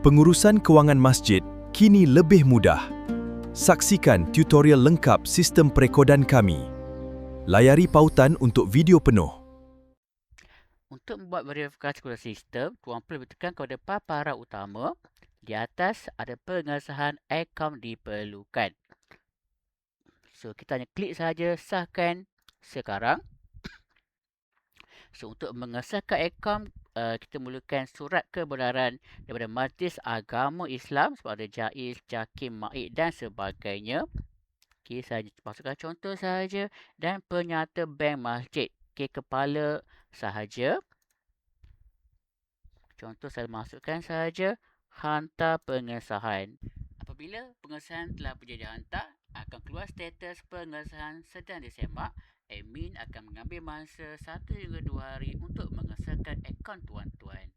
Pengurusan kewangan masjid kini lebih mudah. Saksikan tutorial lengkap sistem perekodan kami. Layari pautan untuk video penuh. Untuk membuat verifikasi kepada sistem, tuan perlu tekan kepada paparan utama. Di atas ada pengesahan akaun diperlukan. So, kita hanya klik saja sahkan sekarang. So, untuk mengesahkan akaun, kita memerlukan surat kebenaran daripada Majlis Agama Islam seperti Jaiz, JAKIM, MAID dan sebagainya. Okey, saya masukkan contoh sahaja dan penyata bank masjid. Okey, kepala sahaja. Contoh saya masukkan sahaja hantar pengesahan. Apabila pengesahan telah berjaya dihantar, akan keluar status pengesahan sedang disemak. Admin akan mengambil masa 1 hingga 2 hari untuk mengesahkan akaun tuan-tuan.